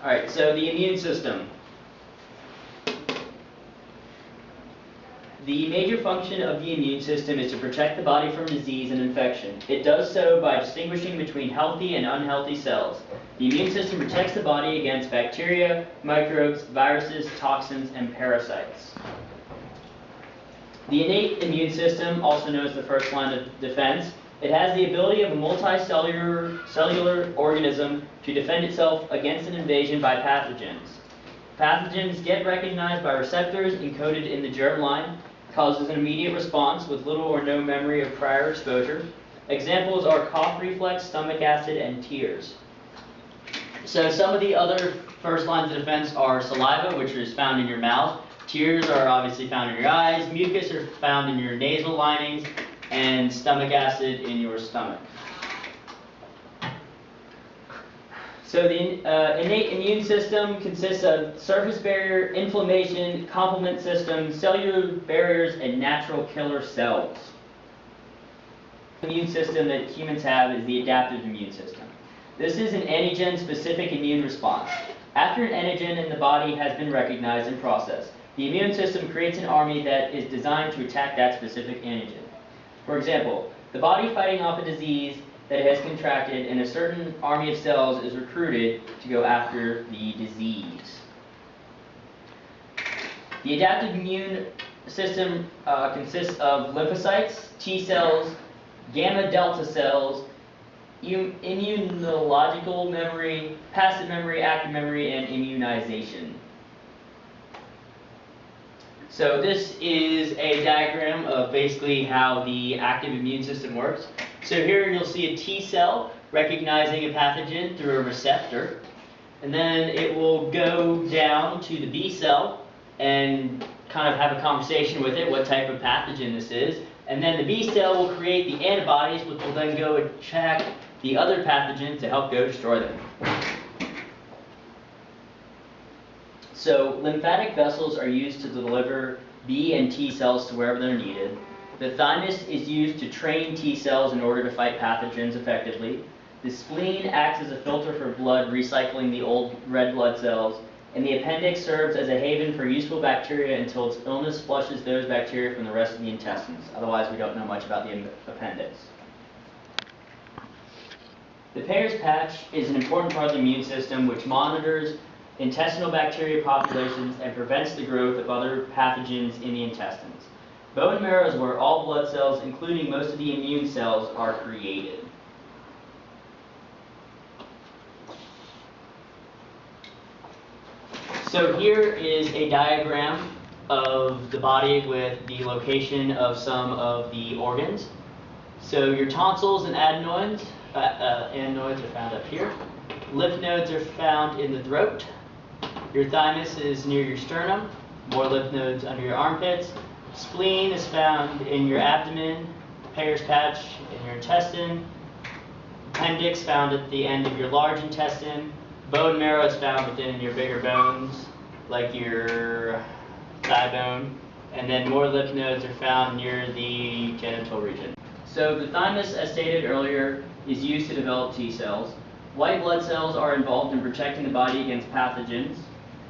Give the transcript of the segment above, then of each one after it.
Alright, so the immune system. The major function of the immune system is to protect the body from disease and infection. It does so by distinguishing between healthy and unhealthy cells. The immune system protects the body against bacteria, microbes, viruses, toxins, and parasites. The innate immune system, also known as the first line of defense, it has the ability of a multicellular organism to defend itself against an invasion by pathogens. Pathogens get recognized by receptors encoded in the germline, causes an immediate response with little or no memory of prior exposure. Examples are cough reflex, stomach acid, and tears. So some of the other first lines of defense are saliva, which is found in your mouth. Tears are obviously found in your eyes. Mucus are found in your nasal linings, and stomach acid in your stomach. So the innate immune system consists of surface barrier, inflammation, complement system, cellular barriers, and natural killer cells. The immune system that humans have is the adaptive immune system. This is an antigen-specific immune response. After an antigen in the body has been recognized and processed, the immune system creates an army that is designed to attack that specific antigen. For example, the body fighting off a disease that it has contracted, and a certain army of cells is recruited to go after the disease. The adaptive immune system consists of lymphocytes, T cells, gamma delta cells, immunological memory, passive memory, active memory, and immunization. So this is a diagram of basically how the active immune system works. So here you'll see a T cell recognizing a pathogen through a receptor. And then it will go down to the B cell and kind of have a conversation with it, what type of pathogen this is. And then the B cell will create the antibodies, which will then go attack the other pathogens to help go destroy them. So lymphatic vessels are used to deliver B and T cells to wherever they're needed. The thymus is used to train T cells in order to fight pathogens effectively. The spleen acts as a filter for blood, recycling the old red blood cells. And the appendix serves as a haven for useful bacteria until its illness flushes those bacteria from the rest of the intestines. Otherwise, we don't know much about the appendix. The Peyer's patch is an important part of the immune system which monitors intestinal bacteria populations and prevents the growth of other pathogens in the intestines. Bone marrow is where all blood cells, including most of the immune cells, are created. So here is a diagram of the body with the location of some of the organs. So your tonsils and adenoids are found up here. Lymph nodes are found in the throat. Your thymus is near your sternum. More lymph nodes under your armpits. Spleen is found in your abdomen. Peyer's patch in your intestine. Appendix found at the end of your large intestine. Bone marrow is found within your bigger bones, like your thigh bone. And then more lymph nodes are found near the genital region. So the thymus, as stated earlier, is used to develop T cells. White blood cells are involved in protecting the body against pathogens.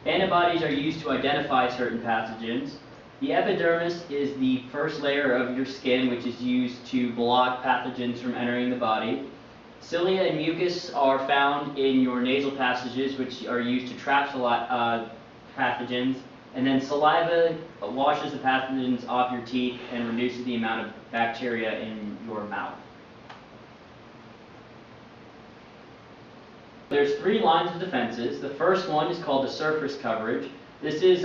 Antibodies are used to identify certain pathogens. The epidermis is the first layer of your skin, which is used to block pathogens from entering the body. Cilia and mucus are found in your nasal passages, which are used to trap pathogens. And then saliva washes the pathogens off your teeth and reduces the amount of bacteria in your mouth. There's 3 lines of defenses. The first one is called the surface coverage. This is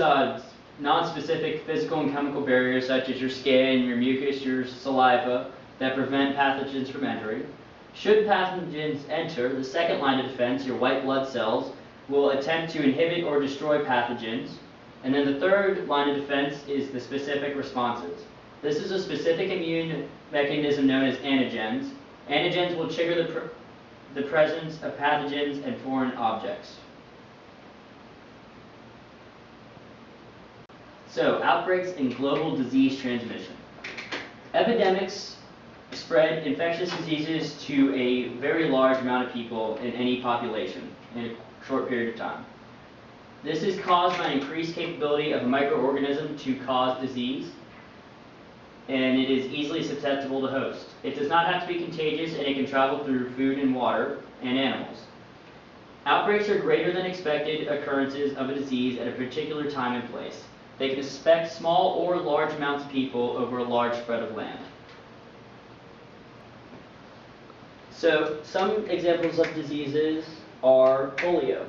non-specific physical and chemical barriers such as your skin, your mucus, your saliva that prevent pathogens from entering. Should pathogens enter, the second line of defense, your white blood cells, will attempt to inhibit or destroy pathogens. And then the third line of defense is the specific responses. This is a specific immune mechanism known as antigens. Antigens will trigger the presence of pathogens and foreign objects. So, outbreaks and global disease transmission. Epidemics spread infectious diseases to a very large amount of people in any population in a short period of time. This is caused by increased capability of a microorganism to cause disease, and it is easily susceptible to host. It does not have to be contagious, and it can travel through food and water and animals. Outbreaks are greater than expected occurrences of a disease at a particular time and place. They can affect small or large amounts of people over a large spread of land. So, some examples of diseases are polio.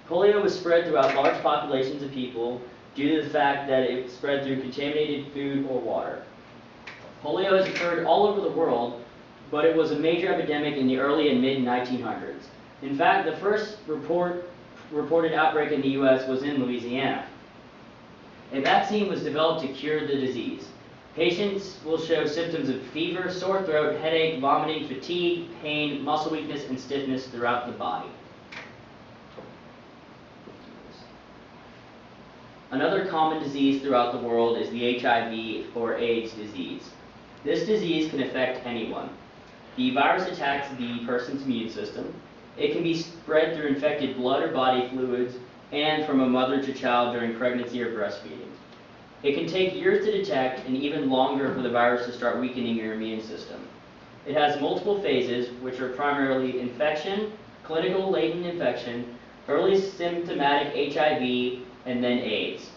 Polio was spread throughout large populations of people due to the fact that it spread through contaminated food or water. Polio has occurred all over the world, but it was a major epidemic in the early and mid-1900s. In fact, the first reported outbreak in the U.S. was in Louisiana. A vaccine was developed to cure the disease. Patients will show symptoms of fever, sore throat, headache, vomiting, fatigue, pain, muscle weakness, and stiffness throughout the body. Another common disease throughout the world is the HIV or AIDS disease. This disease can affect anyone. The virus attacks the person's immune system. It can be spread through infected blood or body fluids and from a mother to child during pregnancy or breastfeeding. It can take years to detect and even longer for the virus to start weakening your immune system. It has multiple phases, which are primarily infection, clinical latent infection, early symptomatic HIV, and then AIDS.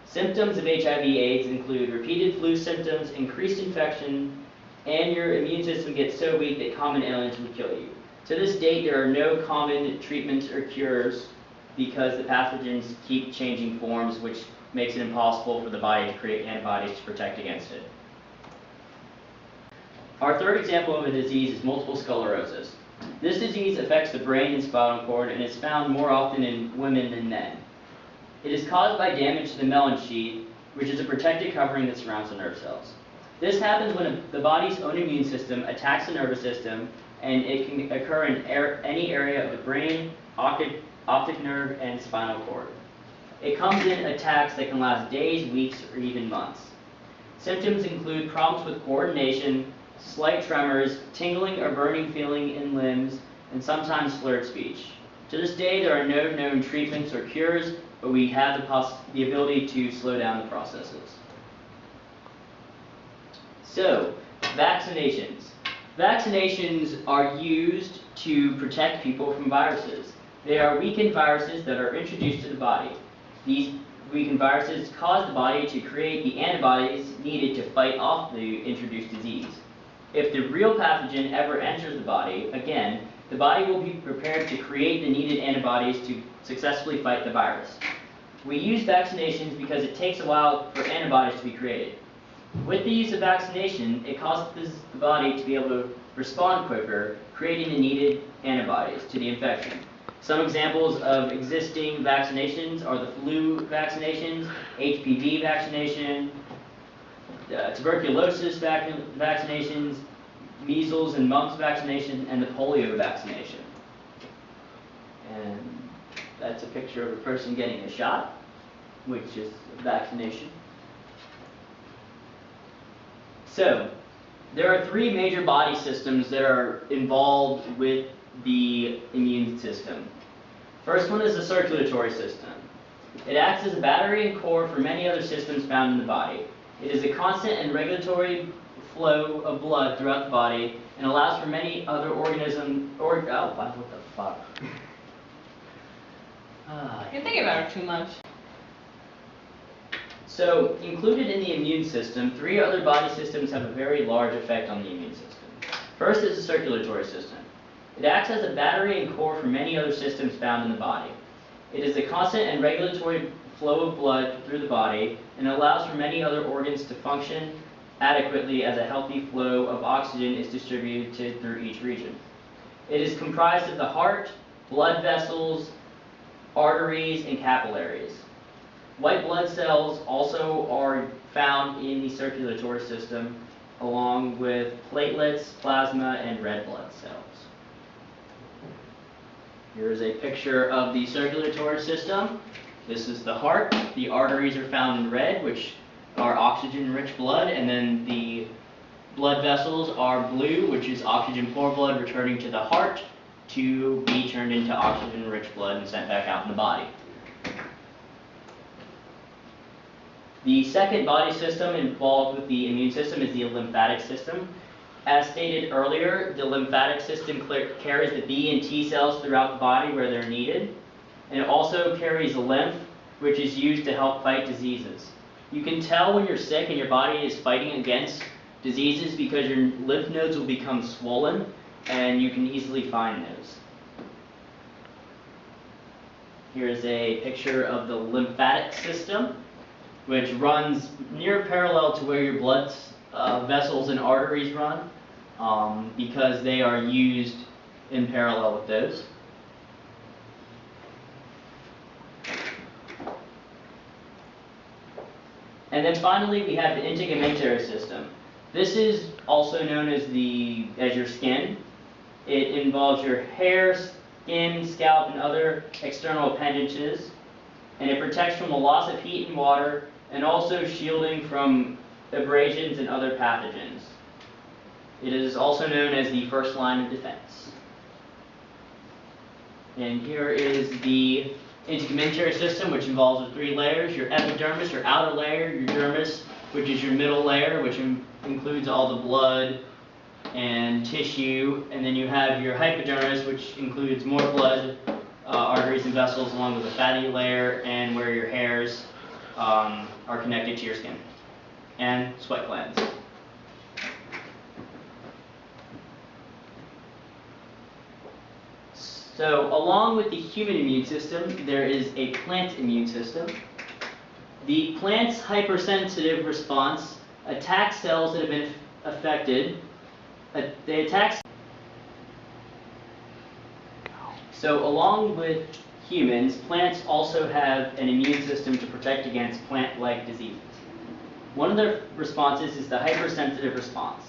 Symptoms of HIV/AIDS include repeated flu symptoms, increased infection, and your immune system gets so weak that common ailments would kill you. To this date, there are no common treatments or cures because the pathogens keep changing forms, which makes it impossible for the body to create antibodies to protect against it. Our third example of a disease is multiple sclerosis. This disease affects the brain and spinal cord and is found more often in women than men. It is caused by damage to the myelin sheath, which is a protective covering that surrounds the nerve cells. This happens when the body's own immune system attacks the nervous system, and it can occur in any area of the brain, optic nerve, and spinal cord. It comes in attacks that can last days, weeks, or even months. Symptoms include problems with coordination, slight tremors, tingling or burning feeling in limbs, and sometimes slurred speech. To this day, there are no known treatments or cures, but we have the ability to slow down the processes. So, vaccinations. Vaccinations are used to protect people from viruses. They are weakened viruses that are introduced to the body. These weakened viruses cause the body to create the antibodies needed to fight off the introduced disease. If the real pathogen ever enters the body, again, the body will be prepared to create the needed antibodies to successfully fight the virus. We use vaccinations because it takes a while for antibodies to be created. With the use of vaccination, it causes the body to be able to respond quicker, creating the needed antibodies to the infection. Some examples of existing vaccinations are the flu vaccinations, HPV vaccination, tuberculosis vaccinations, measles and mumps vaccination, and the polio vaccination. And that's a picture of a person getting a shot, which is a vaccination. So, there are three major body systems that are involved with the immune system. First one is the circulatory system. It acts as a battery and core for many other systems found in the body. It is a constant and regulatory flow of blood throughout the body and allows for many other organisms. What the fuck? You're thinking about it too much. So, included in the immune system, three other body systems have a very large effect on the immune system. First is the circulatory system. It acts as a battery and core for many other systems found in the body. It is a constant and regulatory flow of blood through the body and allows for many other organs to function adequately as a healthy flow of oxygen is distributed through each region. It is comprised of the heart, blood vessels, arteries, and capillaries. White blood cells also are found in the circulatory system, along with platelets, plasma, and red blood cells. Here's a picture of the circulatory system. This is the heart. The arteries are found in red, which are oxygen-rich blood, and then the blood vessels are blue, which is oxygen-poor blood returning to the heart to be turned into oxygen-rich blood and sent back out in the body. The second body system involved with the immune system is the lymphatic system. As stated earlier, the lymphatic system carries the B and T cells throughout the body where they're needed. And it also carries lymph, which is used to help fight diseases. You can tell when you're sick and your body is fighting against diseases because your lymph nodes will become swollen, and you can easily find those. Here's a picture of the lymphatic system, which runs near parallel to where your blood vessels and arteries run, because they are used in parallel with those. And then finally, we have the integumentary system. This is also known as your skin. It involves your hair, skin, scalp, and other external appendages, and it protects from the loss of heat and water, and also shielding from abrasions and other pathogens. It is also known as the first line of defense. And here is the integumentary system, which involves the 3 layers: your epidermis, your outer layer; your dermis, which is your middle layer, which includes all the blood and tissue; and then you have your hypodermis, which includes more blood, arteries and vessels, along with a fatty layer, and where your hairs are connected to your skin, and sweat glands. So, along with the human immune system, there is a plant immune system. The plant's hypersensitive response attacks cells that have been affected. They attack. So, along with humans, plants also have an immune system to protect against plant-like diseases. One of their responses is the hypersensitive response.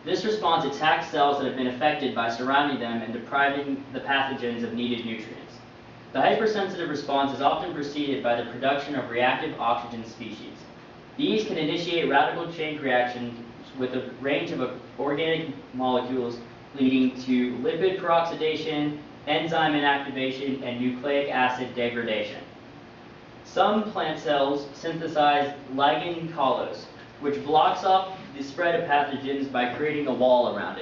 This response attacks cells that have been affected by surrounding them and depriving the pathogens of needed nutrients. The hypersensitive response is often preceded by the production of reactive oxygen species. These can initiate radical change reactions with a range of organic molecules, leading to lipid peroxidation, enzyme inactivation, and nucleic acid degradation. Some plant cells synthesize ligand collose, which blocks off the spread of pathogens by creating a wall around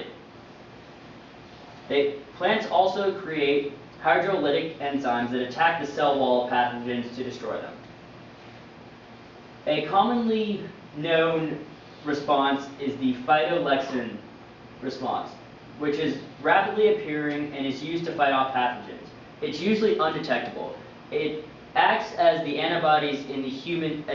it. Plants also create hydrolytic enzymes that attack the cell wall of pathogens to destroy them. A commonly known response is the phytolexin response, which is rapidly appearing and is used to fight off pathogens. It's usually undetectable. It acts as the antibodies in the human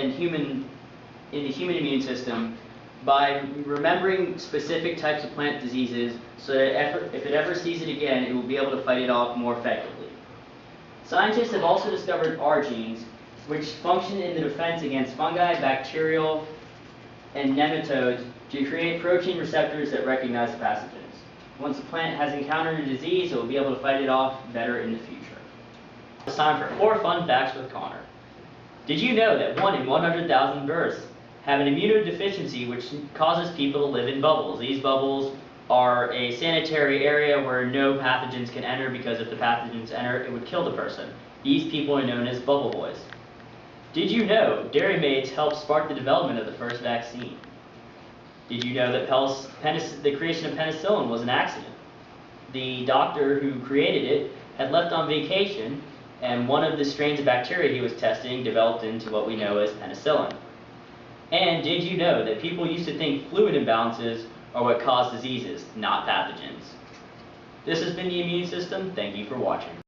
immune system by remembering specific types of plant diseases, so that if it ever sees it again, it will be able to fight it off more effectively. Scientists have also discovered R genes, which function in the defense against fungi, bacterial, and nematodes to create protein receptors that recognize pathogens. Once a plant has encountered a disease, it will be able to fight it off better in the future. It's time for 4 fun facts with Connor. Did you know that 1 in 100,000 births have an immunodeficiency which causes people to live in bubbles? These bubbles are a sanitary area where no pathogens can enter, because if the pathogens enter, it would kill the person. These people are known as bubble boys. Did you know dairy maids helped spark the development of the first vaccine? Did you know that the creation of penicillin was an accident? The doctor who created it had left on vacation, and one of the strains of bacteria he was testing developed into what we know as penicillin. And did you know that people used to think fluid imbalances are what cause diseases, not pathogens? This has been the immune system. Thank you for watching.